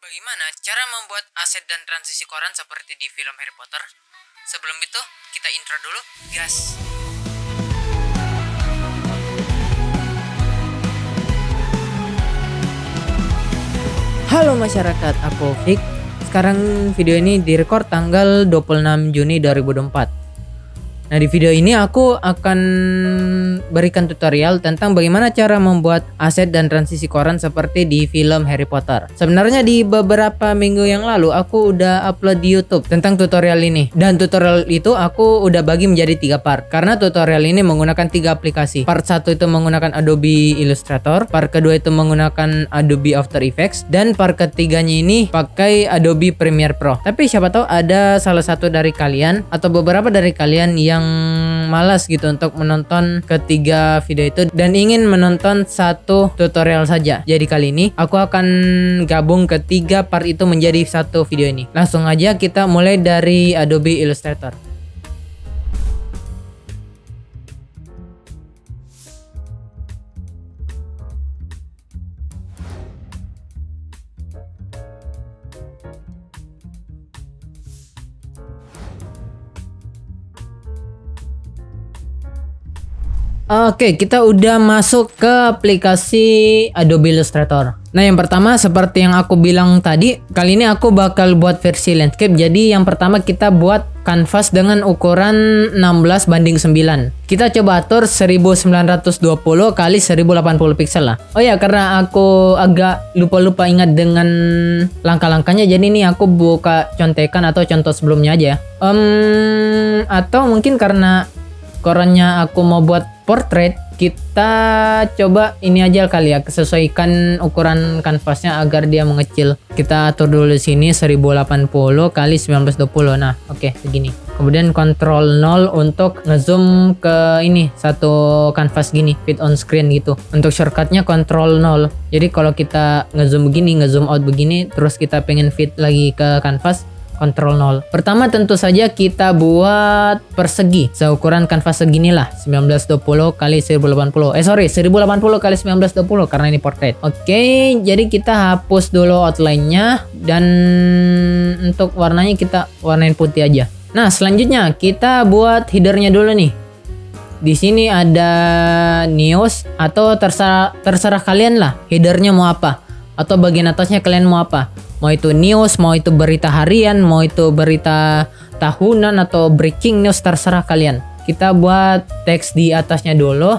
Bagaimana cara membuat aset dan transisi koran seperti di film Harry Potter? Sebelum itu, kita intro dulu, gas! Halo masyarakat, aku Fik. Sekarang video ini direkord tanggal 26 Juni 2024. Nah, di video ini aku akan berikan tutorial tentang bagaimana cara membuat aset dan transisi koran seperti di film Harry Potter. Sebenarnya di beberapa minggu yang lalu aku udah upload di YouTube tentang tutorial ini. Dan tutorial itu aku udah bagi menjadi 3 part. Karena tutorial ini menggunakan 3 aplikasi. Part 1 itu menggunakan Adobe Illustrator, part kedua itu menggunakan Adobe After Effects, dan part ketiganya ini pakai Adobe Premiere Pro. Tapi siapa tahu ada salah satu dari kalian atau beberapa dari kalian yang malas gitu untuk menonton ketiga video itu dan ingin menonton satu tutorial saja. Jadi kali ini aku akan gabung ketiga part itu menjadi satu video ini. Langsung aja kita mulai dari Adobe Illustrator. Oke, kita udah masuk ke aplikasi Adobe Illustrator. Nah, yang pertama seperti yang aku bilang tadi, kali ini aku bakal buat versi landscape. Jadi yang pertama kita buat canvas dengan ukuran 16:9. Kita coba atur 1920 kali 1080 pixel lah. Oh ya, karena aku agak lupa ingat dengan langkah-langkahnya, jadi ini aku buka contekan atau contoh sebelumnya aja. Atau mungkin karena korannya aku mau buat portrait, kita coba ini aja kali ya, sesuaikan ukuran kanvasnya agar dia mengecil. Kita atur dulu di sini 1080 kali 1920. Nah, oke, segini. Kemudian Ctrl 0 untuk ngezoom ke ini satu kanvas gini, fit on screen gitu. Untuk shortcutnya Ctrl 0. Jadi kalau kita ngezoom begini, ngezoom out begini, terus kita pengen fit lagi ke kanvas, Ctrl 0. Pertama tentu saja kita buat persegi seukuran kanvas seginilah, 1920 kali 1080. 1080 kali 1920 karena ini portrait. Oke, jadi kita hapus dulu outline-nya dan untuk warnanya kita warnain putih aja. Nah, selanjutnya kita buat header-nya dulu nih. Di sini ada news atau terserah kalian lah header-nya mau apa, atau bagian atasnya kalian mau apa. Mau itu news, mau itu berita harian, mau itu berita tahunan atau breaking news, terserah kalian. Kita buat teks di atasnya dulu.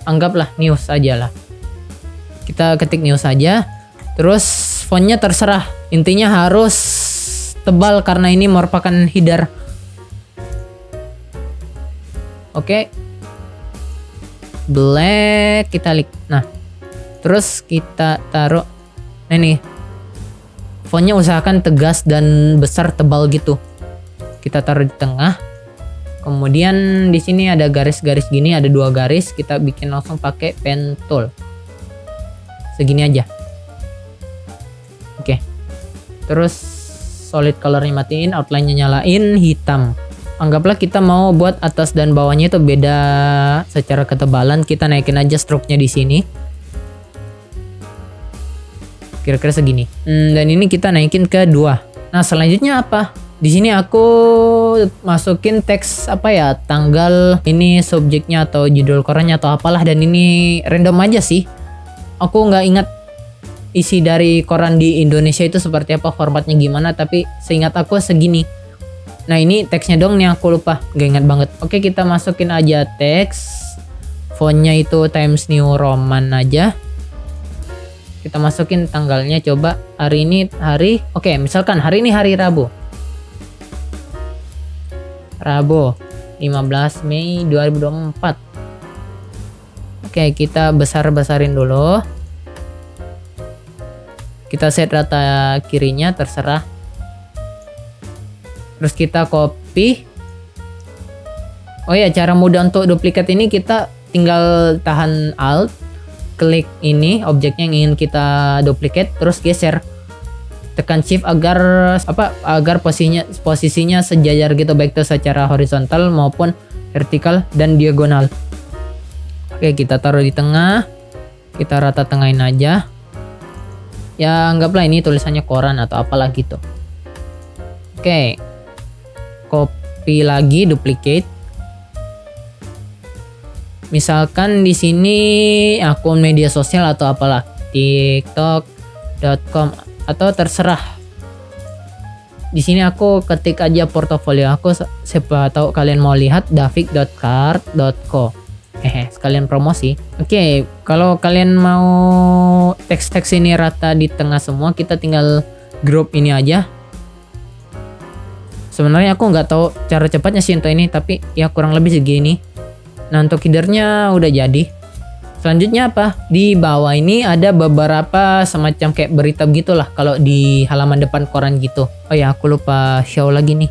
Anggaplah news aja lah. Kita ketik news aja. Terus fontnya terserah. Intinya harus tebal karena ini merupakan header. Oke. Black italic. Nah, terus kita taruh ini. Fontnya usahakan tegas dan besar, tebal gitu. Kita taruh di tengah. Kemudian di sini ada garis-garis gini, ada 2 garis. Kita bikin langsung pakai pen tool. Segini aja. Oke. Terus solid colornya matiin, outline-nya nyalain hitam. Anggaplah kita mau buat atas dan bawahnya itu beda secara ketebalan, kita naikin aja stroke-nya di sini. Kira-kira segini. Dan ini kita naikin ke 2. Nah, selanjutnya apa? Di sini aku masukin teks apa ya? Tanggal, ini subjeknya atau judul korannya atau apalah, dan ini random aja sih. Aku nggak ingat isi dari koran di Indonesia itu seperti apa, formatnya gimana, tapi seingat aku segini. Nah, ini teksnya dong nih, aku lupa, gak ingat banget. Oke, kita masukin aja teks. Fontnya itu Times New Roman aja. Kita masukin tanggalnya, coba hari ini oke, misalkan hari ini hari Rabu. Rabu 15 Mei 2024. Oke, kita besar-besarin dulu. Kita set rata kirinya, terserah. Terus kita copy. Oh ya, cara mudah untuk duplikat ini kita tinggal tahan alt, klik ini objeknya yang ingin kita duplicate, terus geser. Tekan shift agar posisinya sejajar gitu, baik itu secara horizontal maupun vertikal dan diagonal. Oke, kita taruh di tengah. Kita rata tengahin aja. Ya anggaplah ini tulisannya koran atau apalah gitu. Oke. Copy lagi, duplicate. Misalkan di sini akun media sosial atau apalah, tiktok.com atau terserah. Di sini aku ketik aja portofolio aku, siapa tahu kalian mau lihat, davik.card.co. Sekalian promosi. Oke, kalau kalian mau teks-teks ini rata di tengah semua, kita tinggal group ini aja. Sebenarnya aku nggak tahu cara cepatnya sih untuk ini, tapi ya kurang lebih segini. Nah, untuk headernya udah jadi. Selanjutnya apa? Di bawah ini ada beberapa semacam kayak berita gitulah kalau di halaman depan koran gitu. Oh ya, aku lupa show lagi nih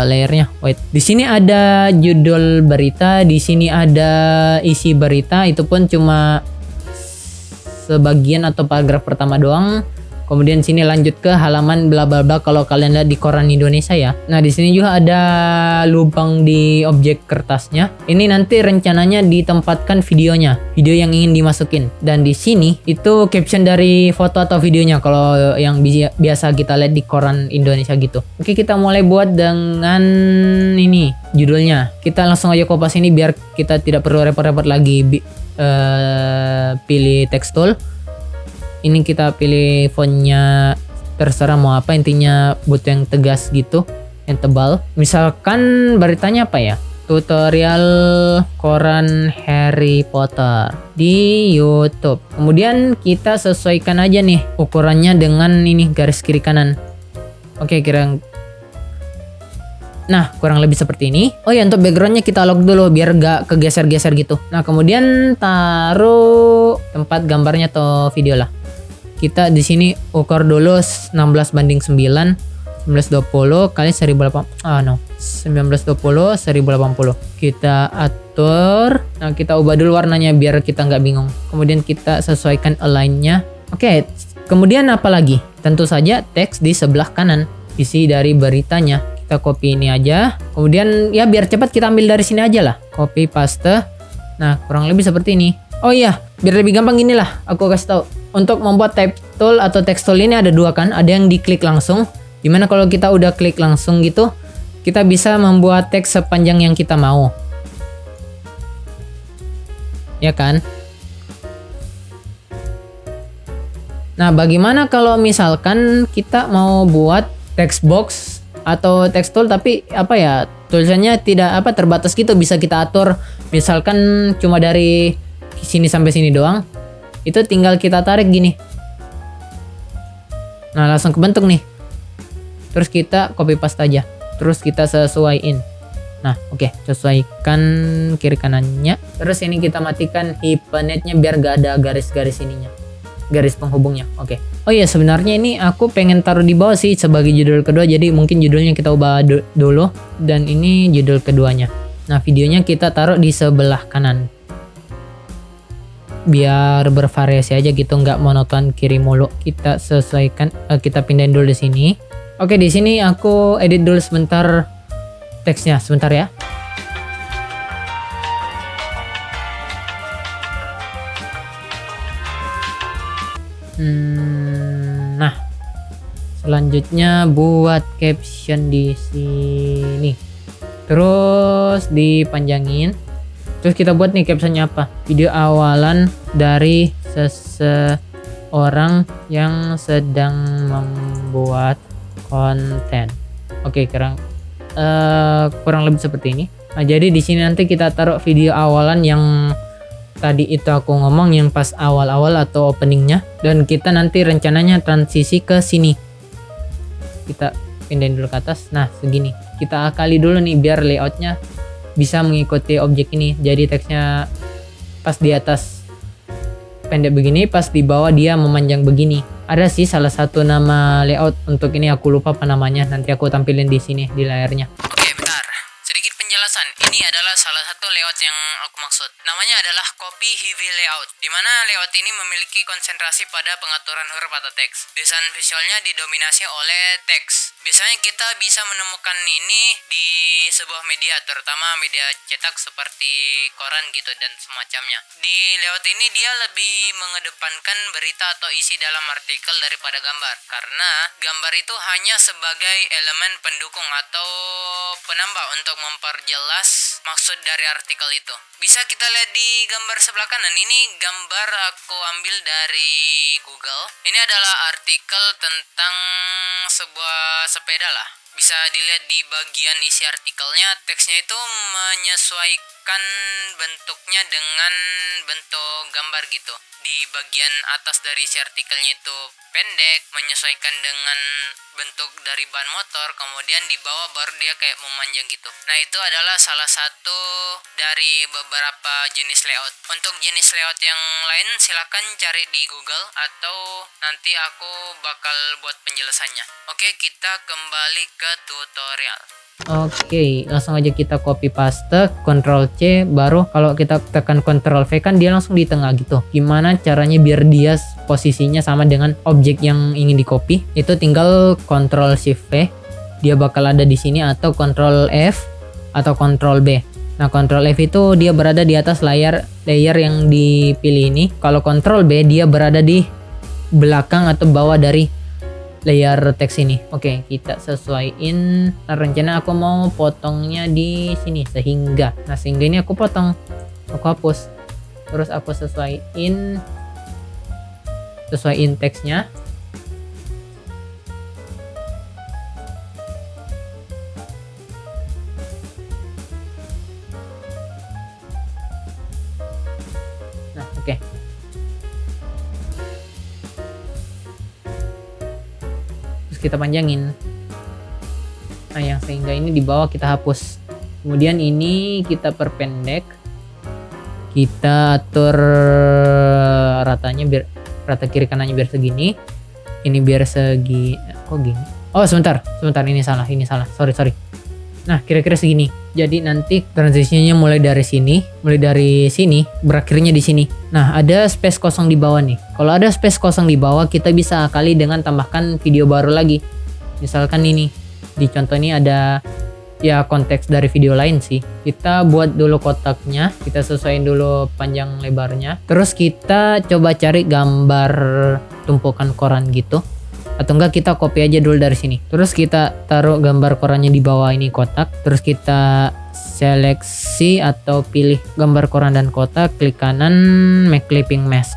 layernya. Wait. Di sini ada judul berita, di sini ada isi berita, itu pun cuma sebagian atau paragraf pertama doang. Kemudian sini lanjut ke halaman bla bla bla kalau kalian lihat di koran Indonesia ya. Nah, di sini juga ada lubang di objek kertasnya. Ini nanti rencananya ditempatkan videonya, video yang ingin dimasukin. Dan di sini itu caption dari foto atau videonya kalau yang biasa kita lihat di koran Indonesia gitu. Oke, kita mulai buat dengan ini judulnya. Kita langsung aja kopas ini biar kita tidak perlu repot-repot lagi pilih text tool. Ini kita pilih fontnya, terserah mau apa, intinya butuh yang tegas gitu, yang tebal. Misalkan beritanya apa ya? Tutorial koran Harry Potter di YouTube. Kemudian kita sesuaikan aja nih ukurannya dengan ini garis kiri kanan. Oke, nah, kurang lebih seperti ini. Oh ya, untuk backgroundnya kita lock dulu biar gak kegeser-geser gitu. Nah, kemudian taruh tempat gambarnya atau video lah. Kita di sini ukur dulu 16:9, 1920 kali 1080. 1920 1080. Kita atur. Nah, kita ubah dulu warnanya biar kita nggak bingung. Kemudian kita sesuaikan align-nya. Oke, kemudian apa lagi? Tentu saja teks di sebelah kanan, isi dari beritanya. Kita copy ini aja. Kemudian ya biar cepat kita ambil dari sini aja lah. Copy paste. Nah, kurang lebih seperti ini. Oh iya, biar lebih gampang gini lah. Aku kasih tahu. Untuk membuat type tool atau text tool ini ada dua kan. Ada yang diklik langsung. Dimana kalau kita udah klik langsung gitu, kita bisa membuat teks sepanjang yang kita mau. Ya kan? Nah, bagaimana kalau misalkan kita mau buat text box atau text tool tapi apa ya, tulisannya tidak terbatas gitu, bisa kita atur misalkan cuma dari sini sampai sini doang. Itu tinggal kita tarik gini. Nah, langsung kebentuk nih. Terus kita copy paste aja. Terus kita sesuaiin. Nah, oke, sesuaikan kiri kanannya. Terus ini kita matikan hyphenate-nya biar gak ada garis-garis ininya. Garis penghubungnya. Oke. Oh iya, sebenarnya ini aku pengen taruh di bawah sih sebagai judul kedua. Jadi mungkin judulnya kita ubah dulu. Dan ini judul keduanya. Nah, videonya kita taruh di sebelah kanan. Biar bervariasi aja gitu, nggak monoton kiri mulu. Kita sesuaikan, kita pindahin dulu di sini. Oke, di sini aku edit dulu sebentar teksnya, sebentar ya. Nah, selanjutnya buat caption di sini. Terus dipanjangin. Terus kita buat nih captionnya apa? Video awalan dari seseorang yang sedang membuat konten. Oke, kurang lebih seperti ini. Nah, jadi di sini nanti kita taruh video awalan yang tadi itu aku ngomong, yang pas awal-awal atau openingnya. Dan kita nanti rencananya transisi ke sini. Kita pindahin dulu ke atas. Nah, segini. Kita akali dulu nih biar layoutnya bisa mengikuti objek ini. Jadi teksnya pas di atas pendek begini, pas di bawah dia memanjang begini. Ada sih salah satu nama layout untuk ini, aku lupa apa namanya. Nanti aku tampilin di sini di layarnya. Oke, bentar. Sedikit penjelasan. Ini adalah salah satu satu layout yang aku maksud. Namanya adalah copy heavy layout, di mana layout ini memiliki konsentrasi pada pengaturan huruf atau teks. Desain visualnya didominasi oleh teks. Biasanya kita bisa menemukan ini di sebuah media, terutama media cetak seperti koran gitu dan semacamnya. Di layout ini dia lebih mengedepankan berita atau isi dalam artikel daripada gambar, karena gambar itu hanya sebagai elemen pendukung atau penambah untuk memperjelas maksud dari artikel itu. Bisa kita lihat di gambar sebelah kanan, ini gambar aku ambil dari Google. Ini adalah artikel tentang sebuah sepeda lah. Bisa dilihat di bagian isi artikelnya, teksnya itu menyesuaikan bentuknya dengan bentuk gambar gitu. Di bagian atas dari isi artikelnya itu pendek, menyesuaikan dengan bentuk dari ban motor, kemudian di bawah baru dia kayak memanjang gitu. Nah, itu adalah salah satu dari beberapa jenis layout. Untuk jenis layout yang lain silakan cari di Google atau nanti aku bakal buat penjelasannya. Oke, kita kembali ke tutorial. Oke, langsung aja kita copy paste, Ctrl C, baru kalau kita tekan Ctrl V kan dia langsung di tengah gitu. Gimana caranya biar dia posisinya sama dengan objek yang ingin di copy? Itu tinggal Ctrl Shift V, dia bakal ada di sini, atau Ctrl F atau Ctrl B. Nah, Ctrl F itu dia berada di atas layer yang dipilih ini. Kalau Ctrl B dia berada di belakang atau bawah dari layer teks ini. Oke, kita sesuaiin. Nah, rencana aku mau potongnya di sini sehingga ini aku potong, aku hapus, terus aku sesuaiin teksnya. Nah, oke. Kita panjangin. Nah, yang sehingga ini di bawah kita hapus. Kemudian ini kita perpendek. Kita atur ratanya biar rata kiri kanannya biar segini. Ini biar segi. Kok gini? Oh, sebentar. Ini salah. Sorry. Nah, kira-kira segini. Jadi nanti transisinya mulai dari sini, berakhirnya di sini. Nah, ada space kosong di bawah nih. Kalau ada space kosong di bawah, kita bisa akali dengan tambahkan video baru lagi. Misalkan ini, di contoh ini ada ya konteks dari video lain sih. Kita buat dulu kotaknya, kita sesuaiin dulu panjang lebarnya. Terus kita coba cari gambar tumpukan koran gitu. Atau enggak kita copy aja dulu dari sini. Terus kita taruh gambar korannya di bawah ini kotak. Terus kita seleksi atau pilih gambar koran dan kotak, klik kanan, make clipping mask.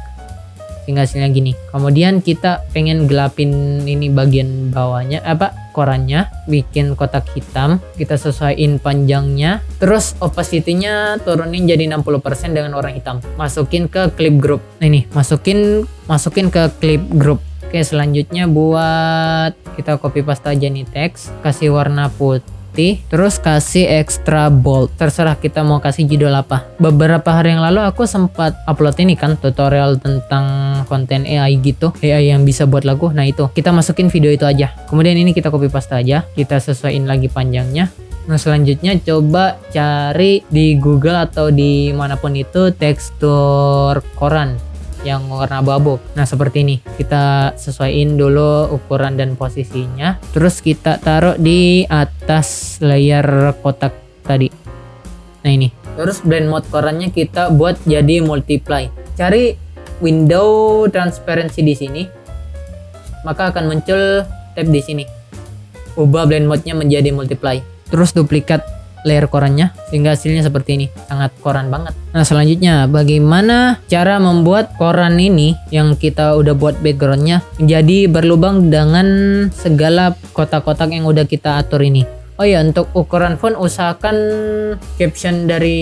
Sehingga hasilnya gini. Kemudian kita pengen gelapin ini bagian bawahnya, korannya, bikin kotak hitam, kita sesuaiin panjangnya. Terus opacity-nya turunin jadi 60% dengan warna hitam. Masukin ke clip group. Nah, ini masukin ke clip group. Oke, selanjutnya buat kita copy paste aja nih teks, kasih warna putih, terus kasih extra bold. Terserah kita mau kasih judul apa. Beberapa hari yang lalu aku sempat upload ini kan, tutorial tentang konten AI gitu, AI yang bisa buat lagu. Nah, itu kita masukin video itu aja. Kemudian ini kita copy paste aja, kita sesuaiin lagi panjangnya. Nah, selanjutnya coba cari di Google atau di manapun itu tekstur koran yang warna abu-abu. Nah, seperti ini. Kita sesuaiin dulu ukuran dan posisinya. Terus kita taruh di atas layer kotak tadi. Nah, ini. Terus blend mode korannya kita buat jadi multiply. Cari window transparency di sini. Maka akan muncul tab di sini. Ubah blend mode-nya menjadi multiply. Terus duplikat layer korannya sehingga hasilnya seperti ini, sangat koran banget. Nah, selanjutnya bagaimana cara membuat koran ini yang kita udah buat backgroundnya menjadi berlubang dengan segala kotak-kotak yang udah kita atur ini. Oh ya, untuk ukuran font usahakan caption dari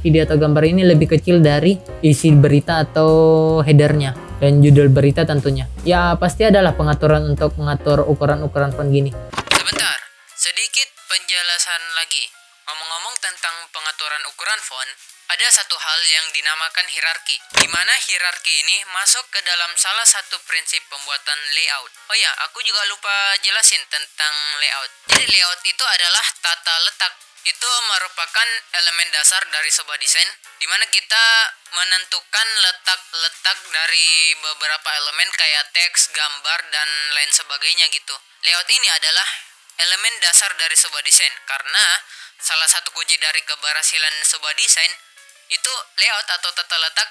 video atau gambar ini lebih kecil dari isi berita atau headernya dan judul berita tentunya. Ya, pasti adalah pengaturan untuk mengatur ukuran-ukuran font gini. Sebentar, sedikit penjelasan lagi. Ngomong-ngomong tentang pengaturan ukuran font, ada satu hal yang dinamakan hierarki, di mana hierarki ini masuk ke dalam salah satu prinsip pembuatan layout. Oh ya, aku juga lupa jelasin tentang layout. Jadi layout itu adalah tata letak itu merupakan elemen dasar dari sebuah desain, di mana kita menentukan letak-letak dari beberapa elemen kayak teks, gambar, dan lain sebagainya gitu. Layout ini adalah elemen dasar dari sebuah desain, karena salah satu kunci dari keberhasilan sebuah desain itu layout atau tata letak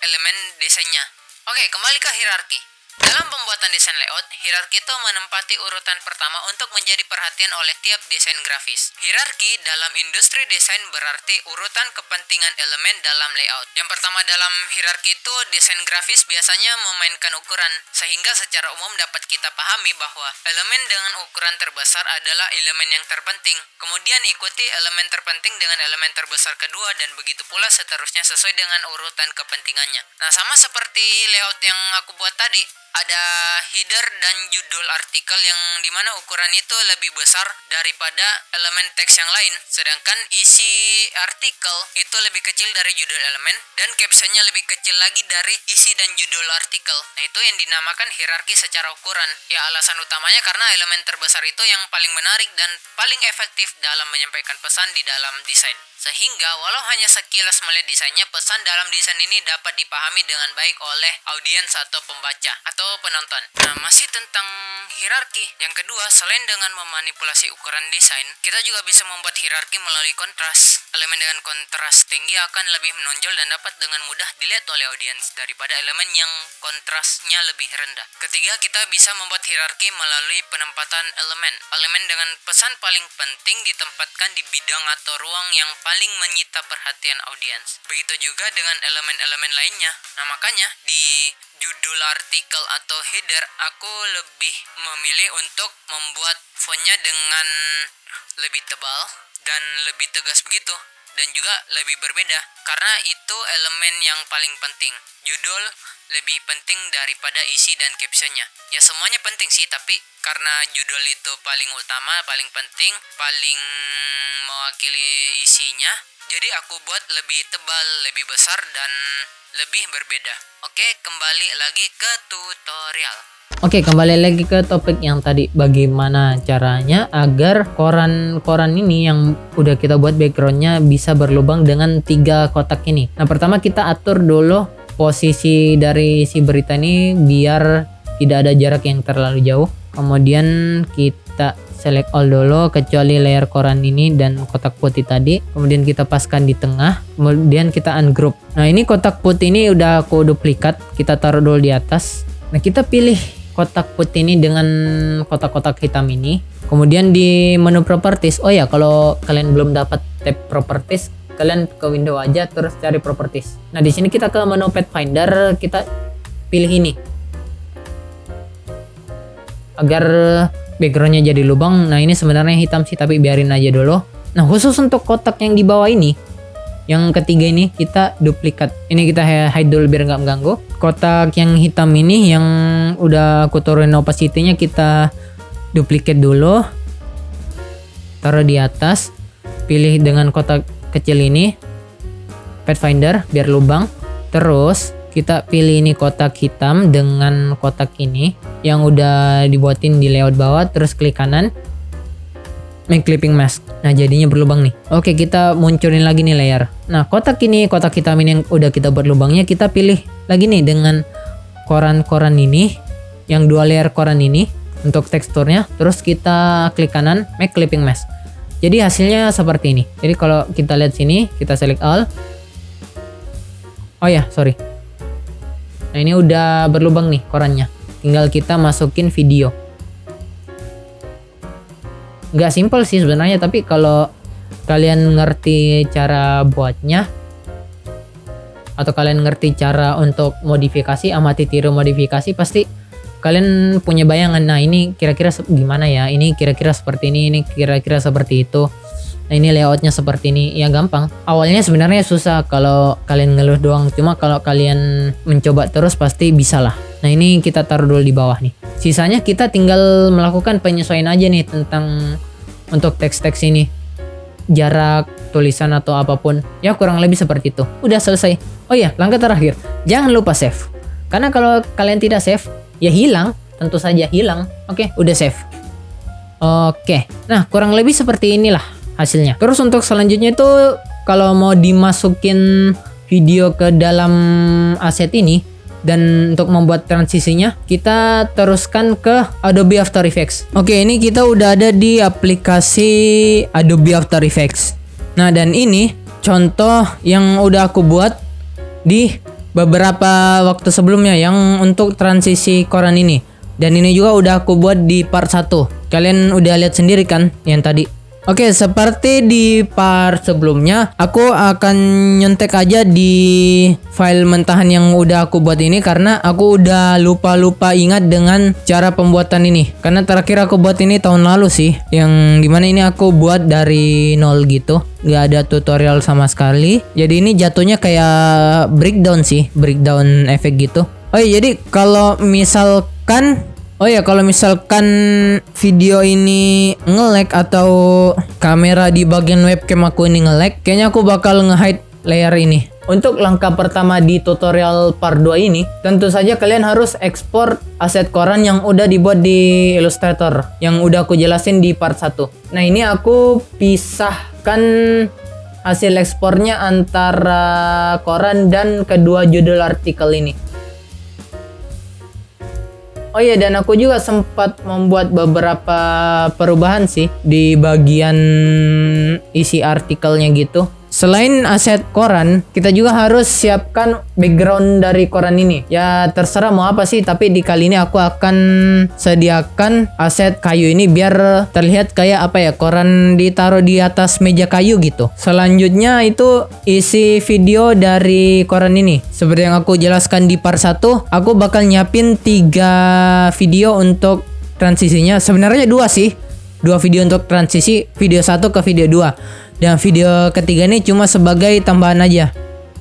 elemen desainnya. Oke, kembali ke hierarki. Dalam pembuatan desain layout, hierarki itu menempati urutan pertama untuk menjadi perhatian oleh tiap desain grafis. Hierarki dalam industri desain berarti urutan kepentingan elemen dalam layout. Yang pertama dalam hierarki itu, desain grafis biasanya memainkan ukuran, sehingga secara umum dapat kita pahami bahwa elemen dengan ukuran terbesar adalah elemen yang terpenting. Kemudian ikuti elemen terpenting dengan elemen terbesar kedua, dan begitu pula seterusnya sesuai dengan urutan kepentingannya. Nah, sama seperti layout yang aku buat tadi, ada header dan judul artikel yang dimana ukuran itu lebih besar daripada elemen teks yang lain, sedangkan isi artikel itu lebih kecil dari judul elemen, dan captionnya lebih kecil lagi dari isi dan judul artikel. Nah, itu yang dinamakan hierarki secara ukuran. Ya, alasan utamanya karena elemen terbesar itu yang paling menarik dan paling efektif dalam menyampaikan pesan di dalam desain. Sehingga walau hanya sekilas melihat desainnya, pesan dalam desain ini dapat dipahami dengan baik oleh audiens atau pembaca atau penonton. Nah, masih tentang hierarki. Yang kedua, selain dengan memanipulasi ukuran desain, kita juga bisa membuat hierarki melalui kontras. Elemen dengan kontras tinggi akan lebih menonjol dan dapat dengan mudah dilihat oleh audiens daripada elemen yang kontrasnya lebih rendah. Ketiga, kita bisa membuat hierarki melalui penempatan elemen. Elemen dengan pesan paling penting ditempatkan di bidang atau ruang yang paling menyita perhatian audiens. Begitu juga dengan elemen-elemen lainnya. Nah, makanya di judul artikel atau header, aku lebih memilih untuk membuat fontnya dengan lebih tebal dan lebih tegas begitu, dan juga lebih berbeda, karena itu elemen yang paling penting. Judul lebih penting daripada isi dan captionnya. Ya, semuanya penting sih, tapi karena judul itu paling utama, paling penting, paling mewakili isinya, jadi aku buat lebih tebal, lebih besar, dan lebih berbeda. Oke, kembali lagi ke tutorial. Oke, kembali lagi ke topik yang tadi. Bagaimana caranya agar koran ini yang udah kita buat backgroundnya bisa berlubang dengan 3 kotak ini. Nah, pertama kita atur dulu posisi dari si berita ini biar tidak ada jarak yang terlalu jauh. Kemudian kita select all dulu kecuali layer koran ini dan kotak putih tadi. Kemudian kita paskan di tengah. Kemudian kita ungroup. Nah, ini kotak putih ini udah aku duplikat. Kita taruh dulu di atas. Nah, kita pilih kotak putih ini dengan kotak-kotak hitam ini. Kemudian di menu properties. Oh ya, kalau kalian belum dapat tab properties, kalian ke window aja terus cari properties. Nah, di sini kita ke menu Pathfinder, kita pilih ini. Agar backgroundnya jadi lubang. Nah, ini sebenarnya hitam sih, tapi biarin aja dulu. Nah, khusus untuk kotak yang di bawah ini, yang ketiga ini kita duplikat. Ini kita hide dulu biar nggak mengganggu. Kotak yang hitam ini yang udah aku turunin opacity-nya kita duplikat dulu. Taruh di atas. Pilih dengan kotak kecil ini. Pathfinder biar lubang. Terus kita pilih ini kotak hitam dengan kotak ini yang udah dibuatin di layout bawah, terus klik kanan, make clipping mask. Nah, jadinya berlubang nih. Oke, kita munculin lagi nih layer. Nah, kotak hitam ini yang udah kita buat lubangnya, kita pilih lagi nih dengan koran-koran ini, yang 2 layer koran ini untuk teksturnya, terus kita klik kanan, make clipping mask. Jadi hasilnya seperti ini. Jadi kalau kita lihat sini, kita select all. Oh ya, sorry. Nah, ini udah berlubang nih korannya. Tinggal kita masukin video. Nggak simple sih sebenarnya, tapi kalau kalian ngerti cara buatnya, atau kalian ngerti cara untuk modifikasi, amati tiru modifikasi, pasti kalian punya bayangan. Nah, ini kira-kira gimana ya, ini kira-kira seperti ini kira-kira seperti itu. Nah, ini layoutnya seperti ini. Ya, gampang. Awalnya sebenarnya susah kalau kalian ngeluh doang. Cuma kalau kalian mencoba terus pasti bisa lah. Nah, ini kita taruh dulu di bawah nih. Sisanya kita tinggal melakukan penyesuaian aja nih tentang untuk teks-teks ini. Jarak, tulisan atau apapun. Ya, kurang lebih seperti itu. Udah selesai. Oh iya, langkah terakhir. Jangan lupa save. Karena kalau kalian tidak save, ya hilang. Tentu saja hilang. Oke, udah save. Oke. Nah, kurang lebih seperti inilah hasilnya. Terus untuk selanjutnya itu kalau mau dimasukin video ke dalam aset ini dan untuk membuat transisinya, kita teruskan ke Adobe After Effects. Oke, ini kita udah ada di aplikasi Adobe After Effects. Nah, dan ini contoh yang udah aku buat di beberapa waktu sebelumnya yang untuk transisi koran ini. Dan ini juga udah aku buat di part 1. Kalian udah lihat sendiri kan yang tadi. Oke, seperti di part sebelumnya, aku akan nyontek aja di file mentahan yang udah aku buat ini karena aku udah lupa ingat dengan cara pembuatan ini. Karena terakhir aku buat ini tahun lalu sih, yang dimana ini aku buat dari nol gitu, nggak ada tutorial sama sekali. Jadi ini jatuhnya kayak breakdown sih, breakdown efek gitu. Oh iya, jadi kalau misalkan video ini nge-lag atau kamera di bagian webcam aku ini nge-lag, kayaknya aku bakal nge-hide layer ini. Untuk langkah pertama di tutorial part 2 ini, tentu saja kalian harus ekspor aset koran yang udah dibuat di Illustrator, yang udah aku jelasin di part 1. Nah, ini aku pisahkan hasil ekspornya antara koran dan kedua judul artikel ini. Oh iya, dan aku juga sempat membuat beberapa perubahan sih di bagian isi artikelnya gitu. Selain aset koran, kita juga harus siapkan background dari koran ini. Ya terserah mau apa sih, tapi di kali ini aku akan sediakan aset kayu ini biar terlihat kayak apa ya, koran ditaruh di atas meja kayu gitu. Selanjutnya itu isi video dari koran ini. Seperti yang aku jelaskan di part 1, aku bakal nyiapin 3 video untuk transisinya. Sebenarnya 2 sih. 2 video untuk transisi, video 1 ke video 2. Dan video ketiga ini cuma sebagai tambahan aja,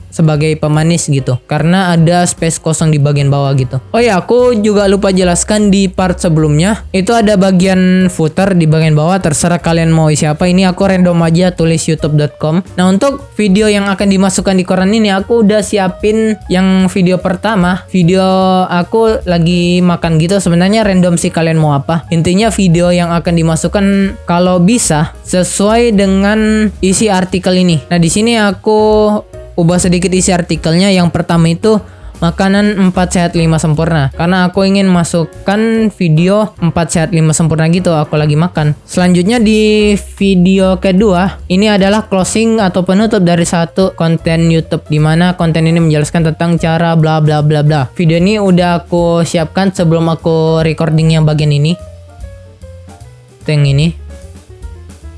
sebagai pemanis gitu, karena ada space kosong di bagian bawah gitu. Oh ya, aku juga lupa jelaskan di part sebelumnya, itu ada bagian footer di bagian bawah, terserah kalian mau isi apa. Ini aku random aja tulis youtube.com. Nah, untuk video yang akan dimasukkan di koran ini, aku udah siapin yang video pertama. Video aku lagi makan gitu, sebenarnya random sih kalian mau apa. Intinya video yang akan dimasukkan kalau bisa sesuai dengan isi artikel ini. Nah, di sini aku ubah sedikit isi artikelnya. Yang pertama itu makanan 4 sehat 5 sempurna, karena aku ingin masukkan video 4 sehat 5 sempurna gitu aku lagi makan. Selanjutnya di video kedua ini adalah closing atau penutup dari satu konten YouTube, dimana konten ini menjelaskan tentang cara bla bla bla bla. Video ini udah aku siapkan sebelum aku recording yang bagian ini.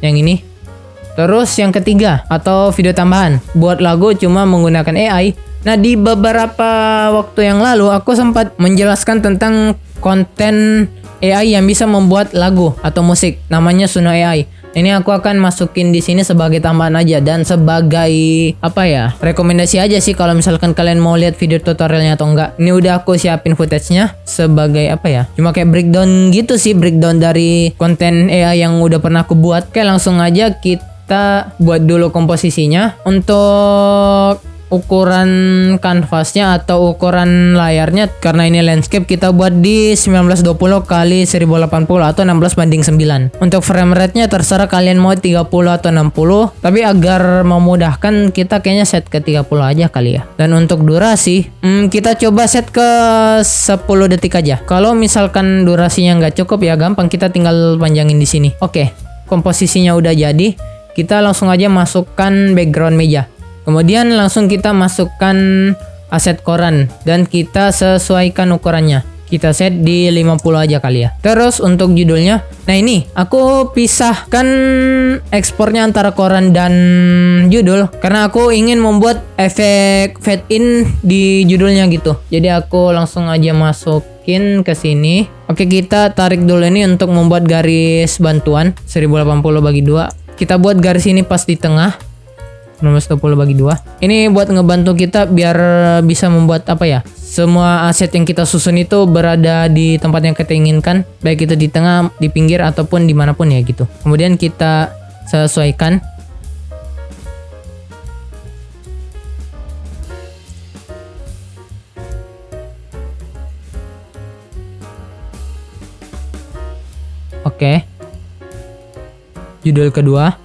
Yang ini. Terus yang ketiga atau video tambahan, buat lagu cuma menggunakan AI. Nah, di beberapa waktu yang lalu aku sempat menjelaskan tentang konten AI yang bisa membuat lagu atau musik, namanya Suno AI. Ini aku akan masukin di sini sebagai tambahan aja dan sebagai apa ya, rekomendasi aja sih kalau misalkan kalian mau lihat video tutorialnya atau enggak. Ini udah aku siapin footage-nya sebagai apa ya, cuma kayak breakdown gitu sih, breakdown dari konten AI yang udah pernah aku buat. Oke, langsung aja kita buat dulu komposisinya. Untuk ukuran kanvasnya atau ukuran layarnya, karena ini landscape, kita buat di 1920 x 1080 atau 16:9. Untuk frame rate-nya terserah kalian mau 30 atau 60, tapi agar memudahkan kita kayaknya set ke 30 aja kali ya. Dan untuk durasi, kita coba set ke 10 detik aja. Kalau misalkan durasinya nggak cukup ya gampang, kita tinggal panjangin di sini. Oke, komposisinya udah jadi. Kita langsung aja masukkan background meja. Kemudian langsung kita masukkan aset koran dan kita sesuaikan ukurannya. Kita set di 50 aja kali ya. Terus untuk judulnya, nah ini aku pisahkan ekspornya antara koran dan judul karena aku ingin membuat efek fade in di judulnya gitu. Jadi aku langsung aja masukin ke sini. Oke, kita tarik dulu ini untuk membuat garis bantuan 1080/2. Kita buat garis ini pas di tengah 1920/2. Ini buat ngebantu kita biar bisa membuat apa ya, semua aset yang kita susun itu berada di tempat yang kita inginkan, baik itu di tengah, di pinggir, ataupun dimanapun ya gitu. Kemudian kita sesuaikan. Oke. Judul kedua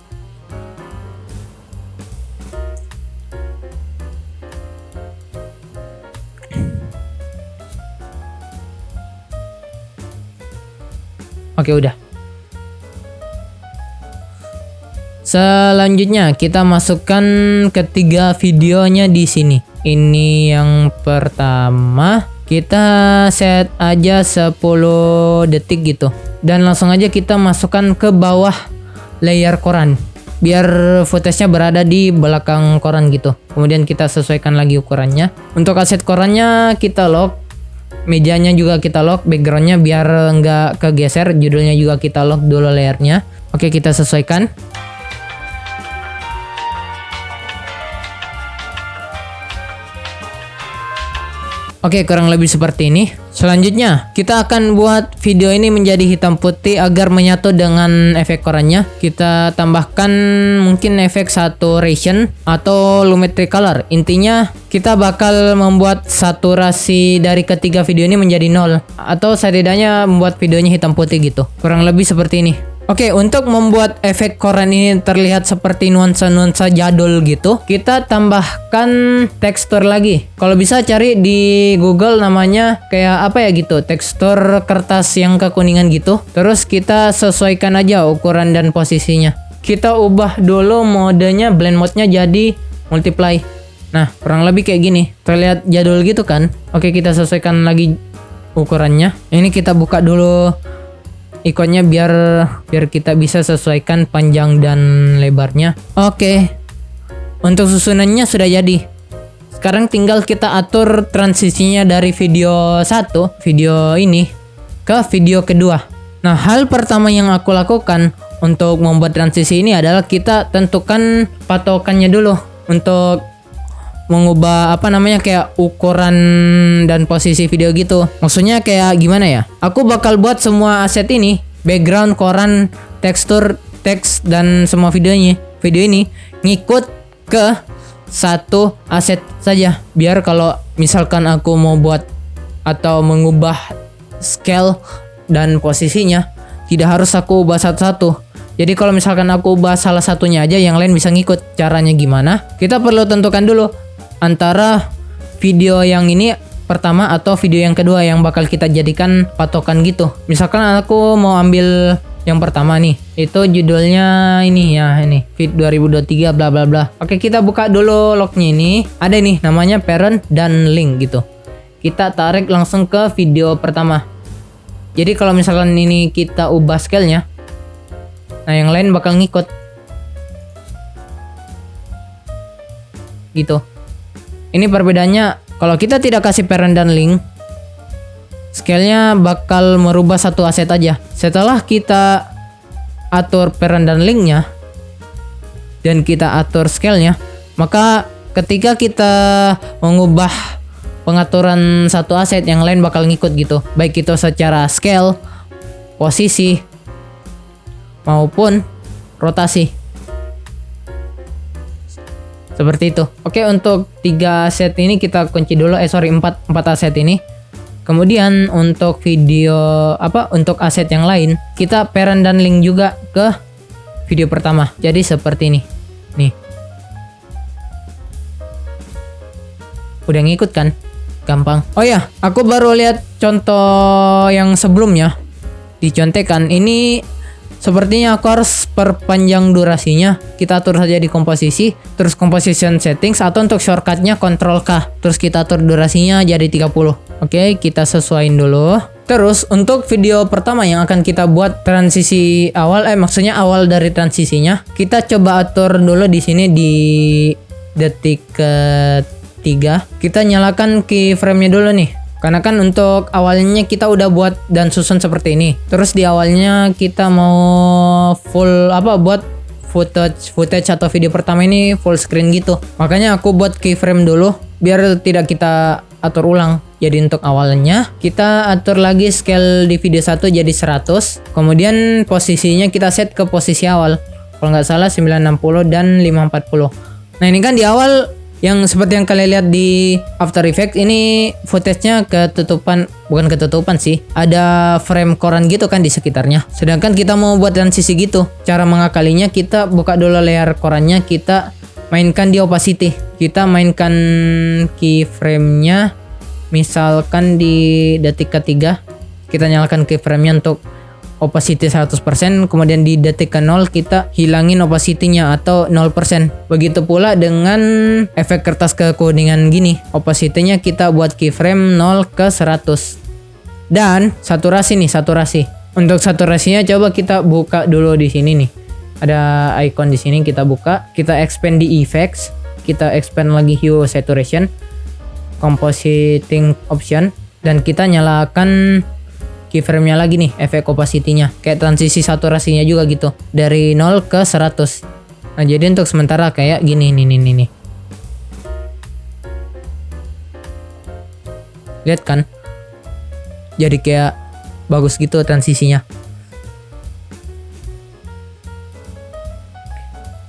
Oke, udah. Selanjutnya kita masukkan ketiga videonya di sini. Ini yang pertama, kita set aja 10 detik gitu. Dan langsung aja kita masukkan ke bawah layer koran. Biar footage-nya berada di belakang koran gitu. Kemudian kita sesuaikan lagi ukurannya. Untuk aset korannya kita lock. Mejanya juga kita lock. Backgroundnya biar nggak kegeser. Judulnya juga kita lock dulu layernya. Oke, kita sesuaikan. Oke, kurang lebih seperti ini. Selanjutnya, kita akan buat video ini menjadi hitam putih agar menyatu dengan efek korannya. Kita tambahkan mungkin efek saturation atau lumetri color. Intinya, kita bakal membuat saturasi dari ketiga video ini menjadi 0. Atau setidaknya membuat videonya hitam putih gitu. Kurang lebih seperti ini. Oke, untuk membuat efek koran ini terlihat seperti nuansa-nuansa jadul gitu, kita tambahkan tekstur lagi. Kalau bisa cari di Google namanya kayak apa ya gitu, tekstur kertas yang kekuningan gitu. Terus kita sesuaikan aja ukuran dan posisinya. Kita ubah dulu modenya, blend mode-nya jadi multiply. Nah, kurang lebih kayak gini. Terlihat jadul gitu kan? Oke, kita sesuaikan lagi ukurannya. Ini kita buka dulu ikonnya biar kita bisa sesuaikan panjang dan lebarnya. Oke. Untuk susunannya sudah jadi. Sekarang tinggal kita atur transisinya dari video 1, video ini, ke video kedua. Nah, hal pertama yang aku lakukan untuk membuat transisi ini adalah kita tentukan patokannya dulu untuk mengubah kayak ukuran dan posisi video gitu. Maksudnya kayak gimana ya? Aku bakal buat semua aset ini, background, koran, tekstur, teks dan semua video ini ngikut ke satu aset saja. Biar kalau misalkan aku mau buat atau mengubah scale dan posisinya, tidak harus aku ubah satu-satu. Jadi kalau misalkan aku ubah salah satunya aja, yang lain bisa ngikut. Caranya gimana? Kita perlu tentukan dulu antara video yang ini pertama atau video yang kedua yang bakal kita jadikan patokan gitu. Misalkan aku mau ambil yang pertama nih, itu judulnya ini ya, ini Fit 2023 bla bla bla. Oke, kita buka dulu lognya ini. Ada nih namanya parent dan link gitu. Kita tarik langsung ke video pertama. Jadi kalau misalkan ini kita ubah scale-nya, nah yang lain bakal ngikut. Gitu. Ini perbedaannya, kalau kita tidak kasih parent dan link, scale-nya bakal merubah satu aset aja. Setelah kita atur parent dan link-nya dan kita atur scale-nya, maka ketika kita mengubah pengaturan satu aset, yang lain bakal ngikut gitu. Baik itu secara scale, posisi, maupun rotasi. Seperti itu. Oke, untuk 3 aset ini kita kunci dulu. 4 aset ini. Kemudian untuk video untuk aset yang lain, kita parent dan link juga ke video pertama. Jadi seperti ini. Nih. Udah ngikut kan? Gampang. Oh ya, aku baru lihat contoh yang sebelumnya. Dicontekan ini sepertinya aku harus perpanjang durasinya. Kita atur saja di komposisi, terus composition settings, atau untuk shortcutnya Ctrl K. Terus kita atur durasinya jadi 30. Oke, kita sesuaiin dulu. Terus untuk video pertama yang akan kita buat transisi awal, maksudnya awal dari transisinya, kita coba atur dulu di sini di detik ke-3. Kita nyalakan keyframe-nya dulu nih. Karena kan untuk awalnya kita udah buat dan susun seperti ini. Terus di awalnya kita mau full buat footage atau video pertama ini full screen gitu. Makanya aku buat keyframe dulu biar tidak kita atur ulang. Jadi untuk awalnya kita atur lagi scale di video 1 jadi 100. Kemudian posisinya kita set ke posisi awal. Kalau nggak salah 960 dan 540. Nah, ini kan di awal yang seperti yang kalian lihat di After Effects, ini footage-nya bukan ketutupan sih. Ada frame koran gitu kan di sekitarnya. Sedangkan kita mau buat transisi gitu. Cara mengakalinya, kita buka dulu layer korannya, kita mainkan di opacity. Kita mainkan keyframe-nya misalkan di detik ke-3. Kita nyalakan keyframe-nya untuk opacity 100%, kemudian di detik ke 0 kita hilangin opacity-nya atau 0%. Begitu pula dengan efek kertas kekuningan gini, opacity-nya kita buat keyframe 0 ke 100. Dan saturasi nih, saturasi. Untuk saturasinya coba kita buka dulu di sini nih. Ada icon di sini, kita buka, kita expand di effects, kita expand lagi hue saturation, compositing option, dan kita nyalakan keyframe-nya lagi nih, efek opacity-nya. Kayak transisi saturasinya juga gitu, dari 0 ke 100. Nah, jadi untuk sementara kayak gini nih. Lihat kan? Jadi kayak bagus gitu transisinya.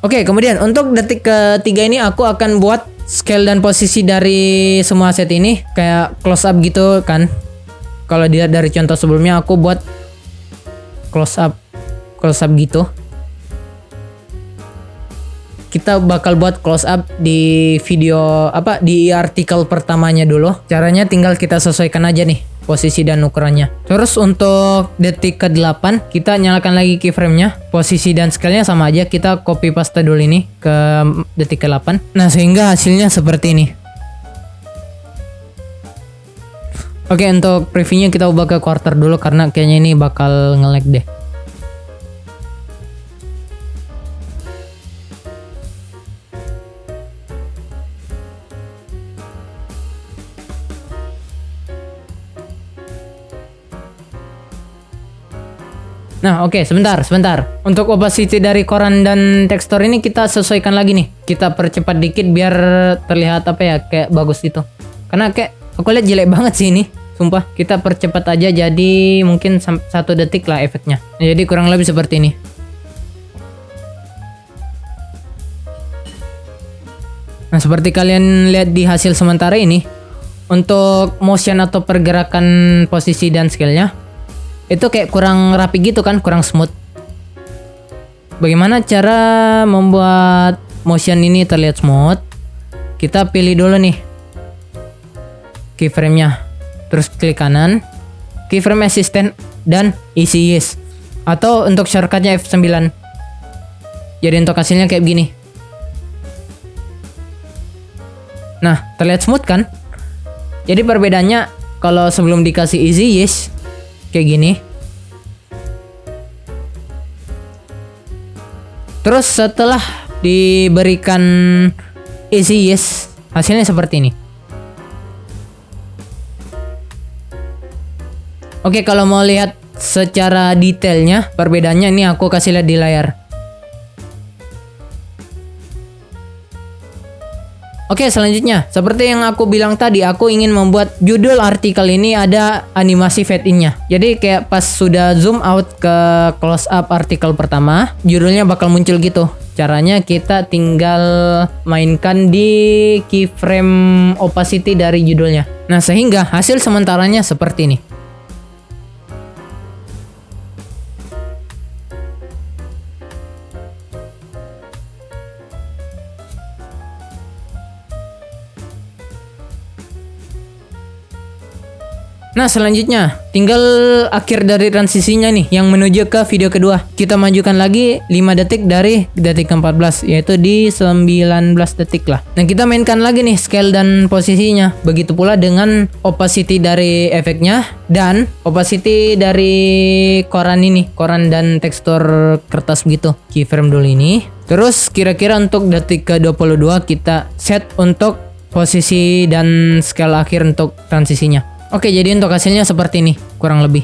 Oke, kemudian untuk detik ketiga ini aku akan buat scale dan posisi dari semua set ini kayak close up gitu kan. Kalau dilihat dari contoh sebelumnya aku buat close up gitu. Kita bakal buat close up di video di artikel pertamanya dulu. Caranya tinggal kita sesuaikan aja nih posisi dan ukurannya. Terus untuk detik ke-8 kita nyalakan lagi keyframe-nya. Posisi dan scale-nya sama aja, kita copy paste dulu ini ke detik ke-8. Nah, sehingga hasilnya seperti ini. Oke, untuk previewnya kita ubah ke quarter dulu karena kayaknya ini bakal nge-lag deh. Nah, oke, sebentar. Untuk opacity dari koran dan tekstur ini kita sesuaikan lagi nih. Kita percepat dikit biar terlihat kayak bagus gitu. Karena kayak aku lihat jelek banget sih ini. Sumpah, kita percepat aja jadi mungkin 1 detik lah efeknya. Nah, jadi kurang lebih seperti ini. Nah, seperti kalian lihat di hasil sementara ini, untuk motion atau pergerakan posisi dan scale-nya itu kayak kurang rapi gitu kan, kurang smooth. Bagaimana cara membuat motion ini terlihat smooth? Kita pilih dulu nih keyframe-nya. Terus klik kanan, keyframe assistant dan easy yes. Atau untuk shortcutnya F9. Jadi untuk hasilnya kayak begini. Nah, terlihat smooth kan? Jadi perbedaannya kalau sebelum dikasih easy yes kayak gini. Terus setelah diberikan easy yes, hasilnya seperti ini. Oke, kalau mau lihat secara detailnya perbedaannya ini aku kasih lihat di layar. Oke, selanjutnya seperti yang aku bilang tadi, aku ingin membuat judul artikel ini ada animasi fade in-nya. Jadi kayak pas sudah zoom out ke close up artikel pertama, judulnya bakal muncul gitu. Caranya kita tinggal mainkan di keyframe opacity dari judulnya. Nah, sehingga hasil sementaranya seperti ini. Nah, selanjutnya tinggal akhir dari transisinya nih yang menuju ke video kedua. Kita majukan lagi 5 detik dari detik ke-14, yaitu di 19 detik lah. Nah, kita mainkan lagi nih scale dan posisinya. Begitu pula dengan opacity dari efeknya dan opacity dari koran ini, koran dan tekstur kertas begitu. Keyframe dulu ini. Terus kira-kira untuk detik ke-22 kita set untuk posisi dan scale akhir untuk transisinya. Oke, jadi untuk hasilnya seperti ini, kurang lebih.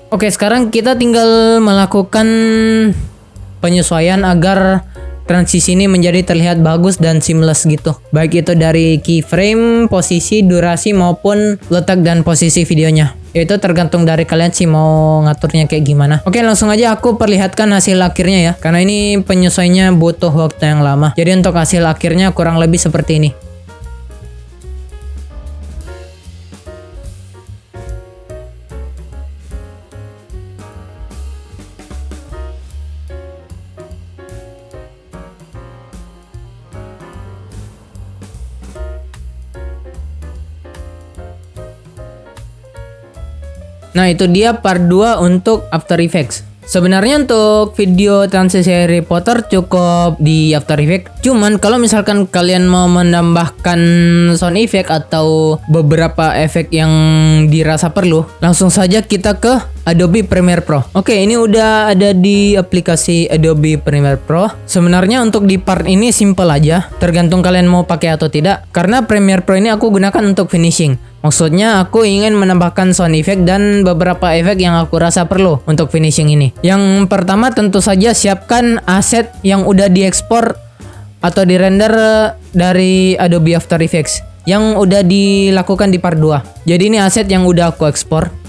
Oke, sekarang kita tinggal melakukan penyesuaian agar transisi ini menjadi terlihat bagus dan seamless gitu. Baik itu dari keyframe, posisi, durasi maupun letak dan posisi videonya. Itu tergantung dari kalian sih mau ngaturnya kayak gimana. Oke, langsung aja aku perlihatkan hasil akhirnya ya. Karena ini penyesuaiannya butuh waktu yang lama. Jadi untuk hasil akhirnya kurang lebih seperti ini. Nah, itu dia part 2 untuk After Effects. Sebenarnya untuk video transisi Harry Potter cukup di After Effects. Cuman kalau misalkan kalian mau menambahkan sound effect atau beberapa efek yang dirasa perlu, langsung saja kita ke Adobe Premiere Pro. Oke, ini udah ada di aplikasi Adobe Premiere Pro. Sebenarnya untuk di part ini simple aja, tergantung kalian mau pakai atau tidak. Karena Premiere Pro ini aku gunakan untuk finishing. Maksudnya aku ingin menambahkan sound effect dan beberapa efek yang aku rasa perlu untuk finishing ini. Yang pertama tentu saja siapkan aset yang udah diekspor atau dirender dari Adobe After Effects yang udah dilakukan di part 2. Jadi ini aset yang udah aku ekspor.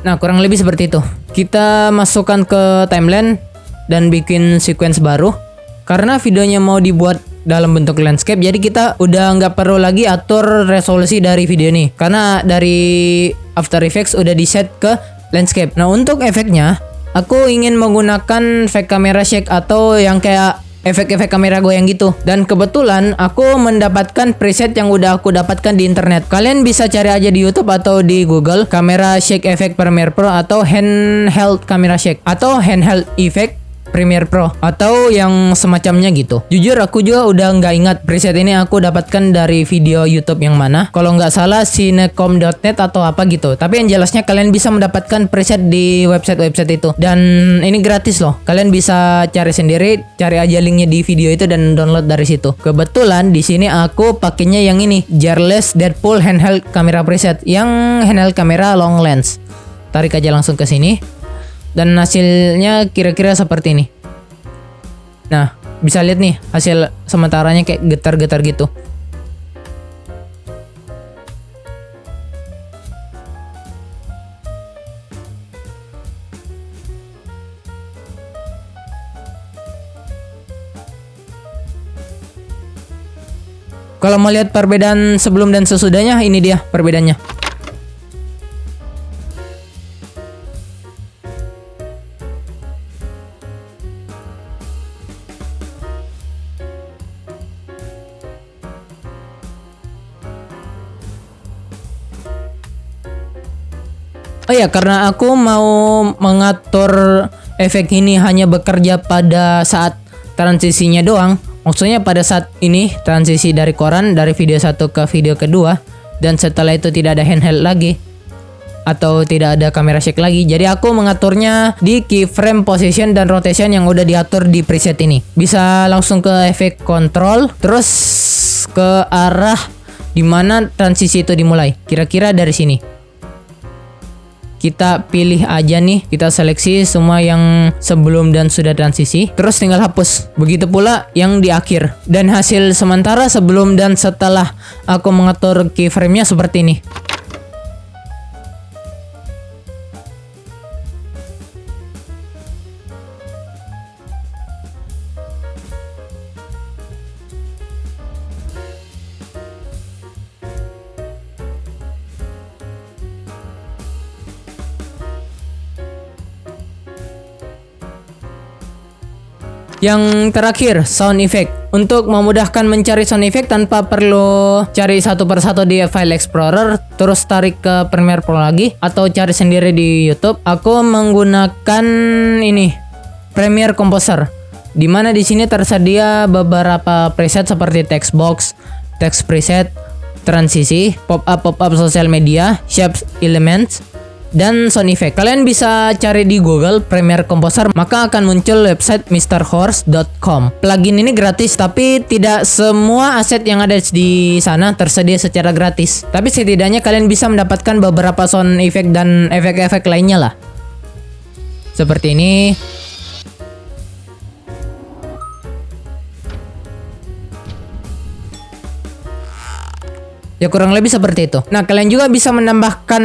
Nah, kurang lebih seperti itu. Kita masukkan ke timeline dan bikin sequence baru. Karena videonya mau dibuat dalam bentuk landscape, jadi kita udah nggak perlu lagi atur resolusi dari video ini. Karena dari After Effects udah di set ke landscape. Nah, untuk efeknya, aku ingin menggunakan fake camera shake atau yang kayak efek-efek kamera goyang gitu. Dan kebetulan aku mendapatkan preset yang udah aku dapatkan di internet. Kalian bisa cari aja di YouTube atau di Google kamera shake effect Premiere Pro atau handheld camera shake atau handheld effect Premiere Pro atau yang semacamnya gitu. Jujur aku juga udah nggak ingat preset ini aku dapatkan dari video YouTube yang mana. Kalau nggak salah cinecom.net atau apa gitu. Tapi yang jelasnya kalian bisa mendapatkan preset di website-website itu. Dan ini gratis loh. Kalian bisa cari sendiri, cari aja linknya di video itu dan download dari situ. Kebetulan di sini aku pakainya yang ini, Gearless Deadpool handheld camera preset yang handheld kamera long lens. Tarik aja langsung ke sini. Dan hasilnya kira-kira seperti ini. Nah, bisa lihat nih hasil sementaranya kayak getar-getar gitu. Kalau mau lihat perbedaan sebelum dan sesudahnya, ini dia perbedaannya. Oh ya, karena aku mau mengatur efek ini hanya bekerja pada saat transisinya doang. Maksudnya pada saat ini transisi dari koran dari video satu ke video kedua, dan setelah itu tidak ada handheld lagi atau tidak ada kamera shake lagi. Jadi aku mengaturnya di keyframe position dan rotation yang udah diatur di preset ini. Bisa langsung ke efek control, terus ke arah dimana transisi itu dimulai. Kira-kira dari sini. Kita pilih aja nih, kita seleksi semua yang sebelum dan sudah transisi, terus tinggal hapus. Begitu pula yang di akhir. Dan hasil sementara sebelum dan setelah aku mengatur keyframe-nya seperti ini. Yang terakhir, sound effect. Untuk memudahkan mencari sound effect tanpa perlu cari satu persatu di File Explorer, terus tarik ke Premiere Pro lagi, atau cari sendiri di YouTube, aku menggunakan ini, Premiere Composer. Dimana di sini tersedia beberapa preset seperti text box, text preset, transisi, pop-up sosial media, shapes elements, dan sound effect. Kalian bisa cari di Google Premiere Composer, maka akan muncul website mrhorse.com. Plugin ini gratis, tapi tidak semua aset yang ada di sana tersedia secara gratis. Tapi setidaknya kalian bisa mendapatkan beberapa sound effect dan efek-efek lainnya lah. Seperti ini. Ya kurang lebih seperti itu. Nah, kalian juga bisa menambahkan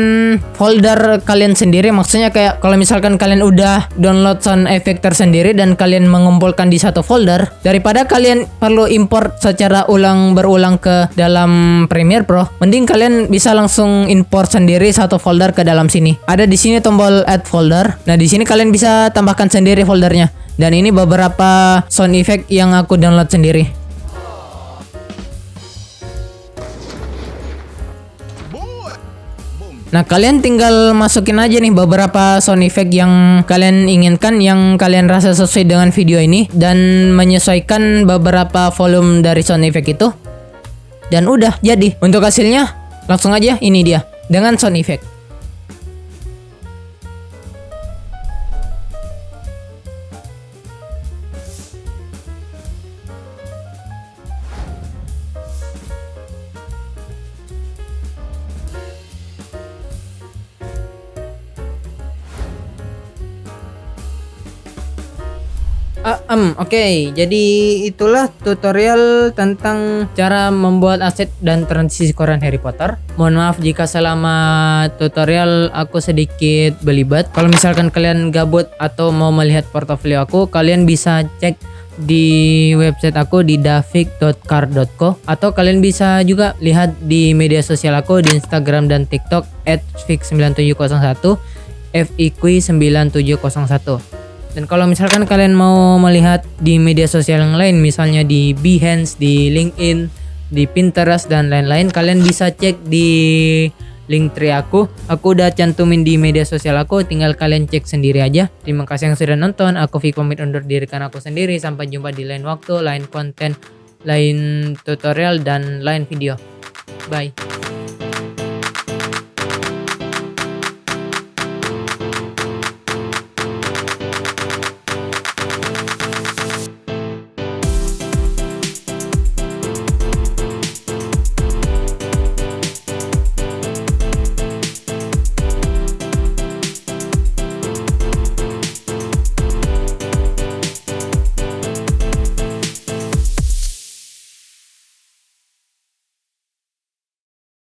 folder kalian sendiri. Maksudnya kayak kalau misalkan kalian udah download sound effect tersendiri dan kalian mengumpulkan di satu folder, daripada kalian perlu import secara berulang ke dalam Premiere Pro, mending kalian bisa langsung import sendiri satu folder ke dalam sini. Ada di sini tombol add folder. Nah, di sini kalian bisa tambahkan sendiri foldernya. Dan ini beberapa sound effect yang aku download sendiri. Nah, kalian tinggal masukin aja nih beberapa sound effect yang kalian inginkan, yang kalian rasa sesuai dengan video ini, dan menyesuaikan beberapa volume dari sound effect itu. Dan udah jadi. Untuk hasilnya langsung aja ini dia dengan sound effect. Oke, jadi itulah tutorial tentang cara membuat aset dan transisi koran Harry Potter. Mohon maaf jika selama tutorial aku sedikit belibet. Kalau misalkan kalian gabut atau mau melihat portofolio aku, kalian bisa cek di website aku di davik.car.co, atau kalian bisa juga lihat di media sosial aku di Instagram dan TikTok @fik9701 fiq9701. Dan kalau misalkan kalian mau melihat di media sosial yang lain, misalnya di Behance, di LinkedIn, di Pinterest dan lain-lain, kalian bisa cek di Linktree aku. Aku udah cantumin di media sosial aku, tinggal kalian cek sendiri aja. Terima kasih yang sudah nonton. Aku Fik pamit undur diri karena aku sendiri. Sampai jumpa di lain waktu, lain konten, lain tutorial dan lain video. Bye.